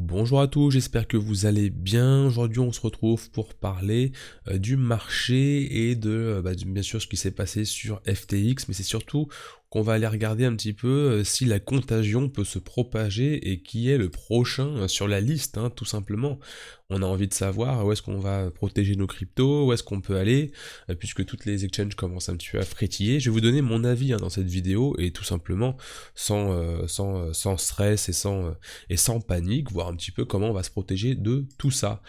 Bonjour à tous, j'espère que vous allez bien. Aujourd'hui, on se retrouve pour parler du marché et bien sûr ce qui s'est passé sur FTX, mais c'est surtout qu'on va aller regarder un petit peu si la contagion peut se propager et qui est le prochain sur la liste, hein, tout simplement. On a envie de savoir où est-ce qu'on va protéger nos cryptos, où est-ce qu'on peut aller, puisque toutes les exchanges commencent un petit peu à frétiller. Je vais vous donner mon avis dans cette vidéo et tout simplement sans stress et sans panique, voir un petit peu comment on va se protéger de tout ça.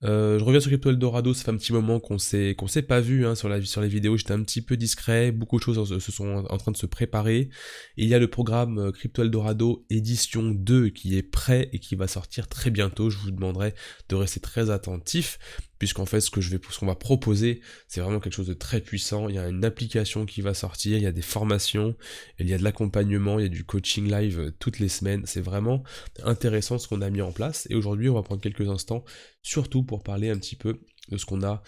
Je reviens sur Crypto Eldorado, ça fait un petit moment qu'on s'est pas vu sur les vidéos, j'étais un petit peu discret, beaucoup de choses se sont en train de se préparer. Et il y a le programme Crypto Eldorado édition 2 qui est prêt et qui va sortir très bientôt. Je vous demanderai de rester très attentif, puisqu'en fait ce qu'on va proposer, c'est vraiment quelque chose de très puissant. Il y a une application qui va sortir, il y a des formations, il y a de l'accompagnement, il y a du coaching live toutes les semaines. C'est vraiment intéressant ce qu'on a mis en place. Et aujourd'hui, on va prendre quelques instants surtout pour parler un petit peu de ce qu'on a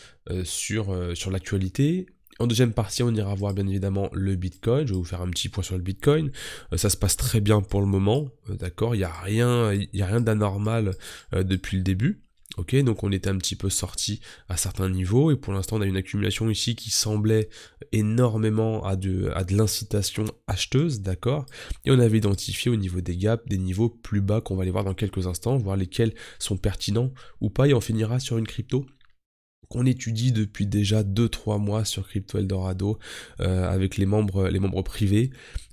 sur l'actualité. En deuxième partie, on ira voir bien évidemment le Bitcoin. Je vais vous faire un petit point sur le Bitcoin. Ça se passe très bien pour le moment, d'accord. Il y a rien d'anormal depuis le début. Ok, donc on était un petit peu sorti à certains niveaux et pour l'instant on a une accumulation ici qui semblait énormément à de l'incitation acheteuse, d'accord. Et on avait identifié au niveau des gaps des niveaux plus bas qu'on va aller voir dans quelques instants, voir lesquels sont pertinents ou pas, et on finira sur une crypto qu'on étudie depuis déjà 2-3 mois sur Crypto Eldorado avec les membres privés.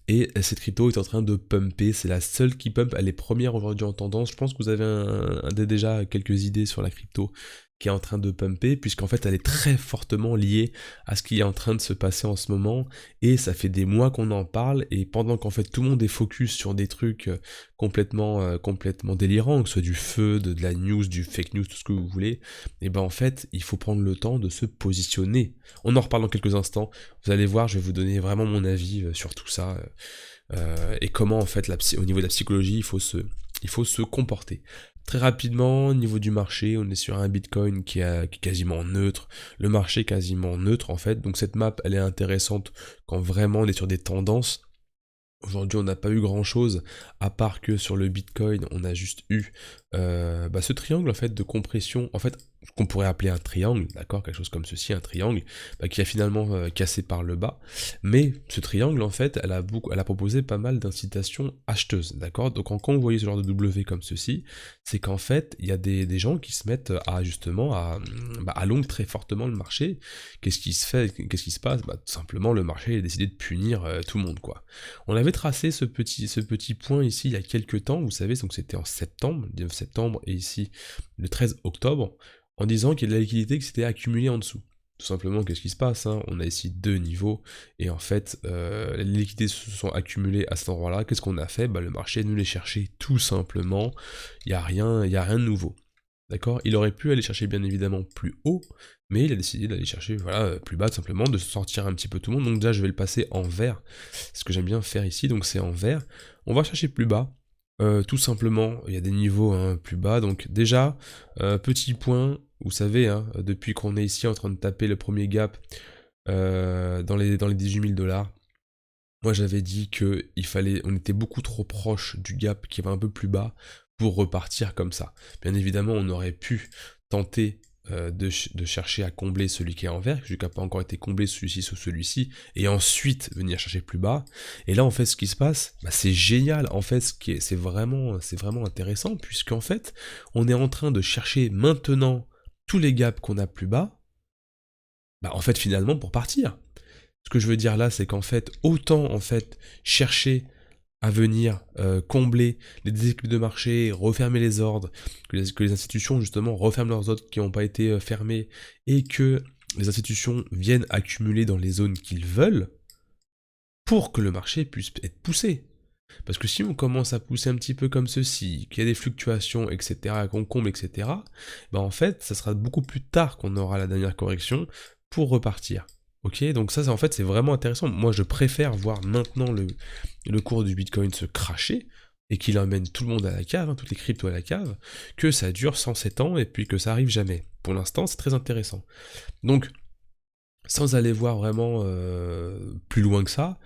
Et cette crypto est en train de pumper, c'est la seule qui pump, elle est première aujourd'hui en tendance. Je pense que vous avez déjà quelques idées sur la crypto qui est en train de pumper, puisqu'en fait elle est très fortement liée à ce qui est en train de se passer en ce moment, et ça fait des mois qu'on en parle, et pendant qu'en fait tout le monde est focus sur des trucs complètement délirants, que ce soit du feu, de la news, du fake news, tout ce que vous voulez, et ben en fait il faut prendre le temps de se positionner. On en reparle dans quelques instants, vous allez voir, je vais vous donner vraiment mon avis sur tout ça, et comment en fait au niveau de la psychologie il faut se comporter. Très rapidement, au niveau du marché, on est sur un Bitcoin qui est quasiment neutre, le marché est quasiment neutre en fait, donc cette map elle est intéressante quand vraiment on est sur des tendances. Aujourd'hui, on n'a pas eu grand-chose, à part que sur le Bitcoin, on a juste eu ce triangle en fait de compression, en fait, qu'on pourrait appeler un triangle, d'accord, quelque chose comme ceci, un triangle, qui a finalement cassé par le bas. Mais ce triangle, en fait, elle a proposé pas mal d'incitations acheteuses, d'accord. Donc quand vous voyez ce genre de W comme ceci, c'est qu'en fait, il y a des gens qui se mettent à long très fortement le marché. Qu'est-ce qui se passe? Tout simplement, le marché a décidé de punir tout le monde, quoi. On avait tracé ce petit point ici il y a quelques temps, vous savez, donc c'était en septembre, le 9 septembre, et ici le 13 octobre, en disant qu'il y a de la liquidité qui s'était accumulée en dessous. Tout simplement, qu'est-ce qui se passe, hein? On a ici deux niveaux, et en fait, les liquidités se sont accumulées à cet endroit-là. Qu'est-ce qu'on a fait? Le marché nous les cherchait tout simplement, il n'y a rien de nouveau. D'accord. Il aurait pu aller chercher bien évidemment plus haut, mais il a décidé d'aller chercher plus bas, tout simplement, de sortir un petit peu tout le monde. Donc déjà je vais le passer en vert, ce que j'aime bien faire ici, donc c'est en vert. On va chercher plus bas, tout simplement, il y a des niveaux plus bas, donc déjà, petit point, vous savez, depuis qu'on est ici en train de taper le premier gap dans les 18 000 $, moi j'avais dit on était beaucoup trop proche du gap qui va un peu plus bas pour repartir comme ça. Bien évidemment, on aurait pu tenter de chercher à combler celui qui est en vert, qui n'a pas encore été comblé celui-ci sur celui-ci, et ensuite venir chercher plus bas. Et là, en fait, ce qui se passe, c'est génial. En fait, c'est vraiment intéressant, puisqu'en fait, on est en train de chercher maintenant tous les gaps qu'on a plus bas, en fait, finalement, pour partir. Ce que je veux dire là, c'est qu'en fait, autant en fait chercher à venir combler les déséquilibres de marché, refermer les ordres, que les institutions justement referment leurs ordres qui n'ont pas été fermés, et que les institutions viennent accumuler dans les zones qu'ils veulent, pour que le marché puisse être poussé. Parce que si on commence à pousser un petit peu comme ceci, qu'il y a des fluctuations, etc., qu'on comble, etc., en fait, ça sera beaucoup plus tard qu'on aura la dernière correction pour repartir. Ok, donc ça en fait c'est vraiment intéressant. Moi je préfère voir maintenant le cours du Bitcoin se cracher et qu'il emmène tout le monde à la cave, toutes les cryptos à la cave, que ça dure 107 ans et puis que ça arrive jamais. Pour l'instant c'est très intéressant. Donc sans aller voir vraiment plus loin que ça,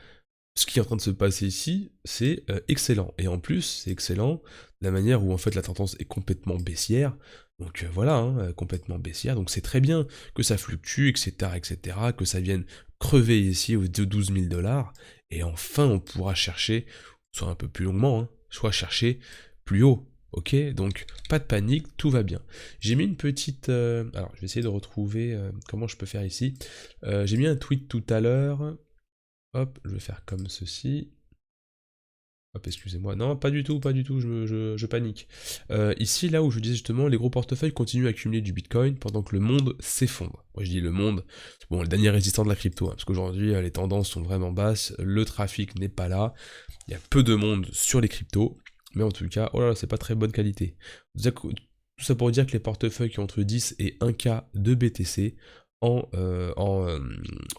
ce qui est en train de se passer ici, c'est excellent. Et en plus, c'est excellent de la manière où en fait la tendance est complètement baissière. Donc voilà, hein, complètement baissière. Donc c'est très bien que ça fluctue, etc., etc., que ça vienne crever ici aux 12 000 $. Et enfin, on pourra chercher, soit un peu plus longuement, hein, soit chercher plus haut. Ok, donc pas de panique, tout va bien. J'ai mis une petite... alors, je vais essayer de retrouver comment je peux faire ici. J'ai mis un tweet tout à l'heure. Hop, je vais faire comme ceci. Hop, excusez-moi. Non, pas du tout, pas du tout, je panique. Ici, là où je disais justement, les gros portefeuilles continuent à accumuler du Bitcoin pendant que le monde s'effondre. Moi je dis le monde, bon, le dernier résistant de la crypto, hein, parce qu'aujourd'hui, les tendances sont vraiment basses, le trafic n'est pas là, il y a peu de monde sur les cryptos, mais en tout cas, oh là là, c'est pas très bonne qualité. Tout ça pour dire que les portefeuilles qui ont entre 10 et 1K de BTC en,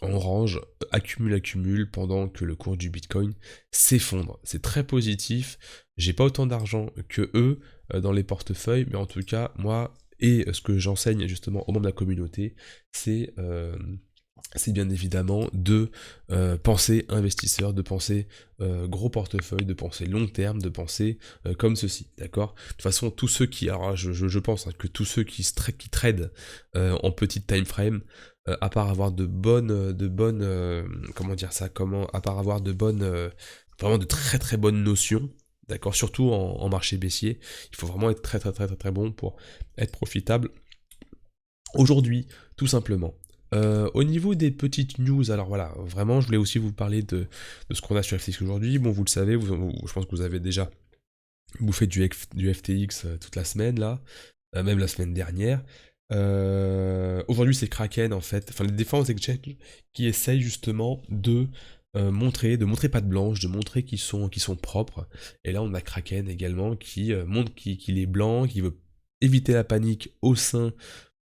en range accumule pendant que le cours du Bitcoin s'effondre. C'est très positif. J'ai pas autant d'argent que eux dans les portefeuilles, mais en tout cas, moi, et ce que j'enseigne justement aux membres de la communauté, c'est bien évidemment de penser investisseur, de penser gros portefeuille, de penser long terme, de penser comme ceci, d'accord? De toute façon, tous ceux qui, alors je pense hein, que tous ceux qui tradent en petite time frame, à part avoir comment dire ça, à part avoir vraiment de très très bonnes notions, d'accord? Surtout en marché baissier, il faut vraiment être très très très très très bon pour être profitable aujourd'hui, tout simplement. Au niveau des petites news, alors voilà, vraiment, je voulais aussi vous parler de ce qu'on a sur FTX aujourd'hui. Bon, vous le savez, je pense que vous avez déjà bouffé du FTX toute la semaine, là, même la semaine dernière. Aujourd'hui, c'est Kraken, en fait, enfin, les différents exchanges qui essayent justement de montrer patte blanche, de montrer qu'ils sont propres. Et là, on a Kraken également qui montre qu'il est blanc, qui veut éviter la panique au sein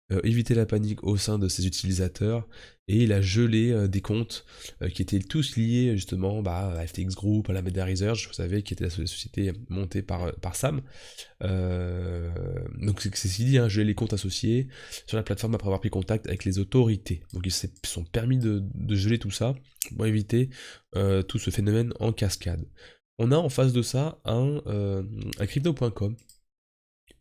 de ses utilisateurs, et il a gelé des comptes qui étaient tous liés justement à FTX Group, à la Meta Research, vous savez, qui était la société montée par Sam. Donc c'est ce qu'il dit, hein, geler les comptes associés sur la plateforme après avoir pris contact avec les autorités. Donc ils se sont permis de geler tout ça pour éviter tout ce phénomène en cascade. On a en face de ça un crypto.com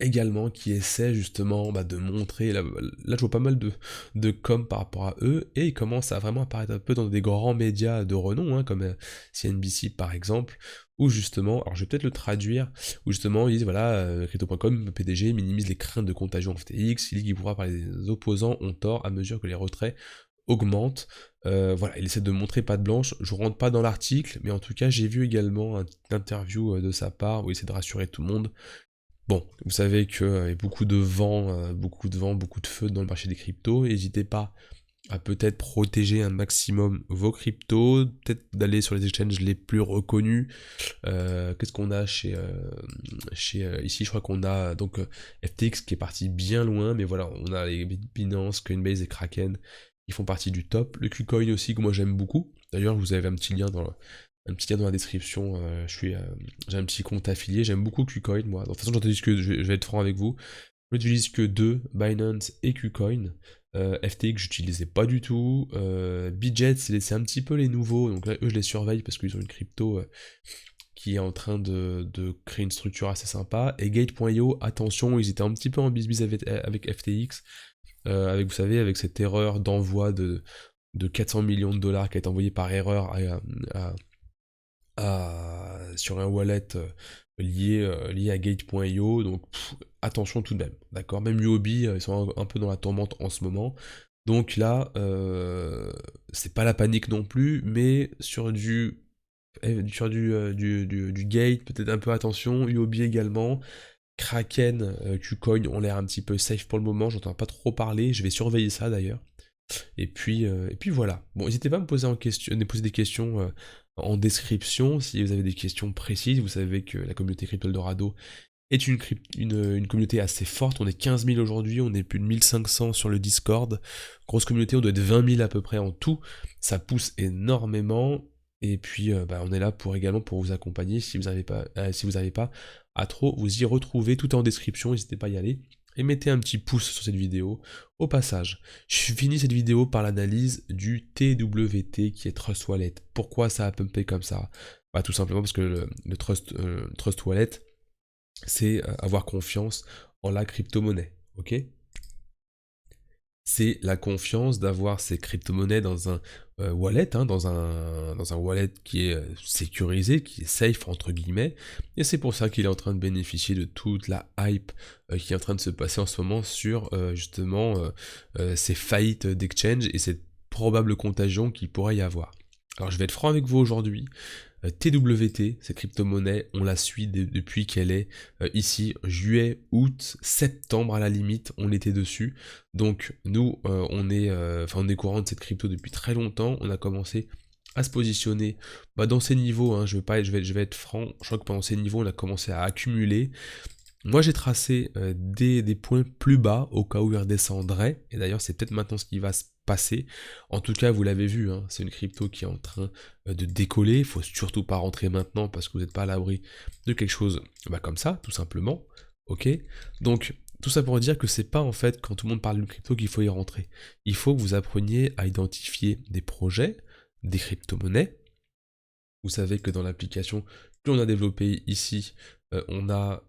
également qui essaie justement de montrer, là je vois pas mal de com par rapport à eux, et ils commencent à vraiment apparaître un peu dans des grands médias de renom, hein, comme CNBC par exemple, où justement, alors je vais peut-être le traduire, où justement ils disent voilà, Crypto.com, PDG minimise les craintes de contagion en FTX, il dit qu'il pourra par les opposants ont tort à mesure que les retraits augmentent. Voilà, il essaie de montrer patte blanche, je rentre pas dans l'article, mais en tout cas j'ai vu également une interview de sa part où il essaie de rassurer tout le monde. Bon, vous savez qu'il y a beaucoup de vent, beaucoup de feu dans le marché des cryptos. N'hésitez pas à peut-être protéger un maximum vos cryptos, peut-être d'aller sur les exchanges les plus reconnus. Qu'est-ce qu'on a ici, je crois qu'on a donc FTX qui est parti bien loin, mais voilà, on a les Binance, Coinbase et Kraken qui font partie du top. Le KuCoin aussi que moi j'aime beaucoup. D'ailleurs, vous avez un petit lien dans la description, j'ai un petit compte affilié, j'aime beaucoup KuCoin, moi. De toute façon, je vais être franc avec vous, je n'utilise que deux, Binance et KuCoin. FTX, j'utilisais pas du tout. Bidget, c'est un petit peu les nouveaux, donc là, eux, je les surveille parce qu'ils ont une crypto qui est en train de créer une structure assez sympa. Et Gate.io, attention, ils étaient un petit peu en bisbise avec FTX, vous savez, avec cette erreur d'envoi de 400 millions de dollars qui a été envoyé par erreur sur un wallet lié à Gate.io, donc attention tout de même, d'accord? Même Huobi, ils sont un peu dans la tourmente en ce moment, donc là, c'est pas la panique non plus, mais sur du Gate, peut-être un peu attention, Huobi également, Kraken, KuCoin ont l'air un petit peu safe pour le moment, j'entends pas trop parler, je vais surveiller ça d'ailleurs. Et puis voilà. Bon, n'hésitez pas à me poser des questions en description si vous avez des questions précises. Vous savez que la communauté Crypto Eldorado est une communauté assez forte. On est 15 000 aujourd'hui, on est plus de 1500 sur le Discord. Grosse communauté, on doit être 20 000 à peu près en tout. Ça pousse énormément. Et puis on est là également pour vous accompagner si vous n'arrivez pas à trop vous y retrouver. Tout est en description, n'hésitez pas à y aller. et mettez un petit pouce sur cette vidéo. Au passage, je finis cette vidéo par l'analyse du TWT qui est Trust Wallet. Pourquoi ça a pumpé comme ça? Bah, tout simplement parce que le Trust Wallet, c'est avoir confiance en la crypto-monnaie, ok? C'est la confiance d'avoir ces crypto-monnaies dans un wallet, hein, dans un wallet qui est sécurisé, qui est safe entre guillemets, et c'est pour ça qu'il est en train de bénéficier de toute la hype qui est en train de se passer en ce moment sur justement ces faillites d'exchange et cette probable contagion qu'il pourrait y avoir. Alors je vais être franc avec vous aujourd'hui, TWT, cette crypto-monnaie, on la suit depuis qu'elle est ici, juillet, août, septembre à la limite, on était dessus. Donc nous, on est courant de cette crypto depuis très longtemps, on a commencé à se positionner dans ces niveaux, hein, je vais être franc, je crois que pendant ces niveaux, on a commencé à accumuler. Moi j'ai tracé des points plus bas au cas où il redescendrait, et d'ailleurs c'est peut-être maintenant ce qui va se passer. En tout cas vous l'avez vu, hein, c'est une crypto qui est en train de décoller, il faut surtout pas rentrer maintenant parce que vous n'êtes pas à l'abri de quelque chose comme ça, tout simplement. Ok. Donc tout ça pour dire que c'est pas en fait quand tout le monde parle d'une crypto qu'il faut y rentrer. Il faut que vous appreniez à identifier des projets, des crypto-monnaies. Vous savez que dans l'application que l'on a développée ici, on a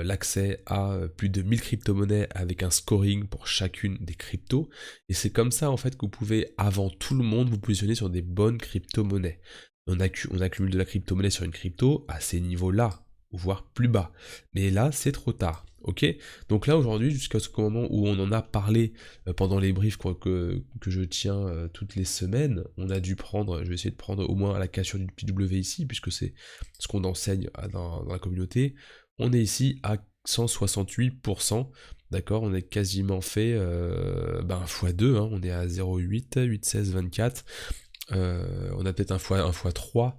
l'accès à plus de 1000 crypto-monnaies avec un scoring pour chacune des cryptos. Et c'est comme ça en fait que vous pouvez, avant tout le monde, vous positionner sur des bonnes crypto-monnaies. On accumule de la crypto-monnaie sur une crypto à ces niveaux-là, voire plus bas. Mais là, c'est trop tard. Ok. Donc là aujourd'hui, jusqu'à ce moment où on en a parlé pendant les briefs que je tiens toutes les semaines, on a dû prendre, je vais essayer de prendre au moins à la cassure du PW ici, puisque c'est ce qu'on enseigne dans la communauté, on est ici à 168%, d'accord, on est quasiment fait x2, hein, on est à 0,8, 8, 16, 24, on a peut-être un x3,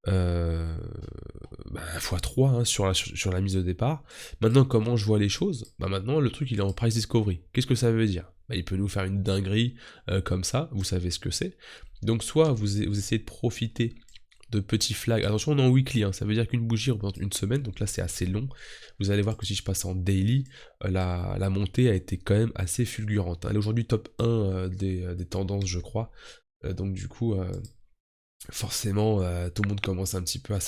x3 hein, sur la mise de départ. Maintenant, comment je vois les choses? Maintenant, le truc, il est en price discovery. Qu'est-ce que ça veut dire? Il peut nous faire une dinguerie comme ça, vous savez ce que c'est. Donc, soit vous essayez de profiter de petits flags. Attention, on est en weekly, hein, ça veut dire qu'une bougie représente une semaine, donc là, c'est assez long. Vous allez voir que si je passe en daily, la montée a été quand même assez fulgurante. Elle est aujourd'hui top 1 des tendances, je crois. Donc, du coup... forcément, tout le monde commence un petit peu à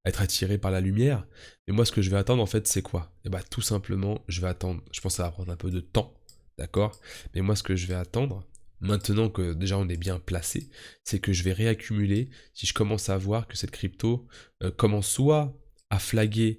être attiré par la lumière. Mais moi, ce que je vais attendre, en fait, c'est quoi? Et tout simplement, je vais attendre. Je pense que ça va prendre un peu de temps, d'accord? Mais moi, ce que je vais attendre, maintenant que déjà on est bien placé, c'est que je vais réaccumuler si je commence à voir que cette crypto commence soit à flaguer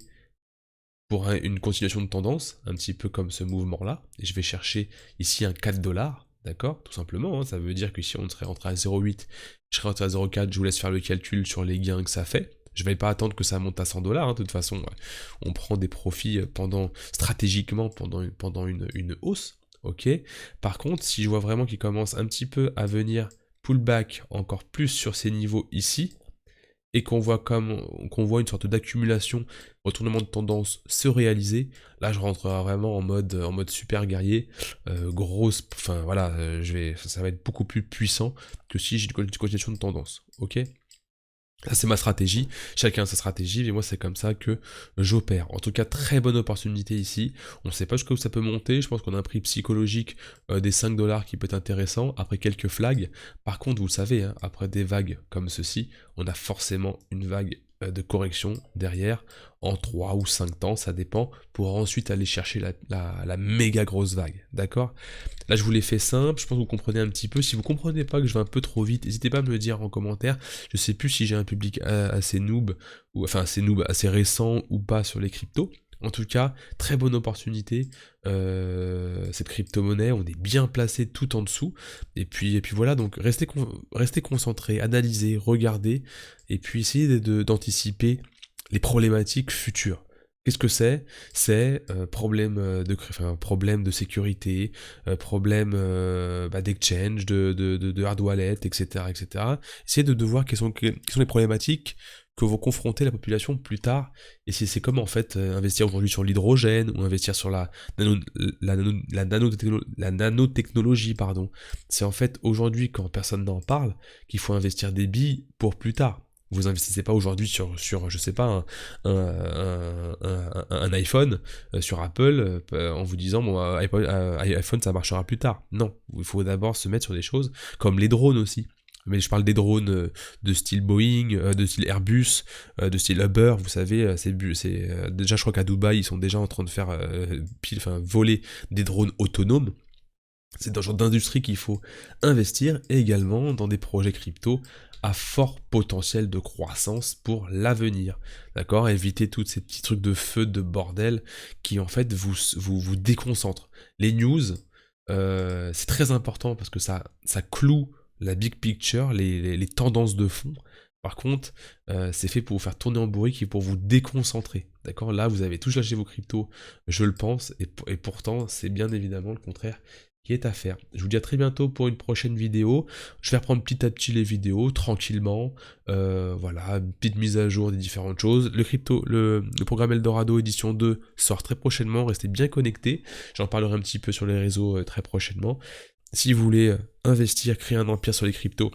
pour une continuation de tendance, un petit peu comme ce mouvement-là, et je vais chercher ici un 4$, d'accord, tout simplement, hein, ça veut dire que si on serait rentré à 0,8, je serais rentré à 0,4, je vous laisse faire le calcul sur les gains que ça fait, je vais pas attendre que ça monte à 100$, hein, de toute façon, on prend des profits stratégiquement pendant une hausse, ok. Par contre, si je vois vraiment qu'il commence un petit peu à venir pullback encore plus sur ces niveaux ici, et qu'on voit une sorte d'accumulation, retournement de tendance se réaliser, là je rentrerai vraiment en mode super guerrier, enfin voilà, ça va être beaucoup plus puissant que si j'ai une continuation de tendance, ok? Ça c'est ma stratégie, chacun a sa stratégie, et moi c'est comme ça que j'opère. En tout cas, très bonne opportunité ici, on ne sait pas jusqu'où ça peut monter, je pense qu'on a un prix psychologique des 5$ qui peut être intéressant, après quelques flags. Par contre, vous le savez, hein, après des vagues comme ceci, on a forcément une vague de correction derrière, en 3 ou 5 temps, ça dépend, pour ensuite aller chercher la méga grosse vague, d'accord? Là je vous l'ai fait simple, je pense que vous comprenez un petit peu. Si vous comprenez pas que je vais un peu trop vite, n'hésitez pas à me le dire en commentaire. Je sais plus si j'ai un public assez noob, assez récent ou pas sur les cryptos. En tout cas, très bonne opportunité, cette crypto-monnaie, on est bien placé tout en dessous. Et puis voilà, donc restez concentrés, analysez, regardez, et puis essayez d'anticiper les problématiques futures. Qu'est-ce que c'est? C'est problème de sécurité, problème d'exchange, de hard wallet, etc., etc. Essayez de voir quelles sont les problématiques que vont confronter la population plus tard. Et c'est comme en fait investir aujourd'hui sur l'hydrogène ou investir sur la nanotechnologie, pardon. C'est en fait aujourd'hui, quand personne n'en parle, qu'il faut investir des billes pour plus tard. Vous investissez pas aujourd'hui sur je sais pas, un un iPhone sur Apple en vous disant bon iPhone ça marchera plus tard. Non, il faut d'abord se mettre sur des choses comme les drones aussi. Mais je parle des drones de style Boeing, de style Airbus, de style Uber, vous savez, déjà je crois qu'à Dubaï ils sont déjà en train de faire voler des drones autonomes. C'est dans ce genre d'industrie qu'il faut investir, et également dans des projets crypto à fort potentiel de croissance pour l'avenir. D'accord? Évitez tous ces petits trucs de feu, de bordel, qui en fait vous déconcentrent. Les news, c'est très important parce que ça cloue la big picture, les tendances de fond. Par contre, c'est fait pour vous faire tourner en bourrique et pour vous déconcentrer. D'accord? Là, vous avez tous lâché vos cryptos, je le pense, et pourtant, c'est bien évidemment le contraire qui est à faire. Je vous dis à très bientôt pour une prochaine vidéo. Je vais reprendre petit à petit les vidéos, tranquillement. Voilà, une petite mise à jour des différentes choses. Le programme Eldorado édition 2 sort très prochainement, restez bien connectés. J'en parlerai un petit peu sur les réseaux très prochainement. Si vous voulez investir, créer un empire sur les cryptos,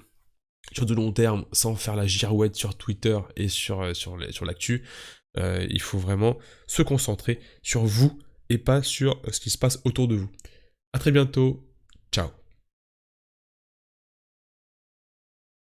sur de long terme, sans faire la girouette sur Twitter et sur l'actu, il faut vraiment se concentrer sur vous et pas sur ce qui se passe autour de vous. A très bientôt.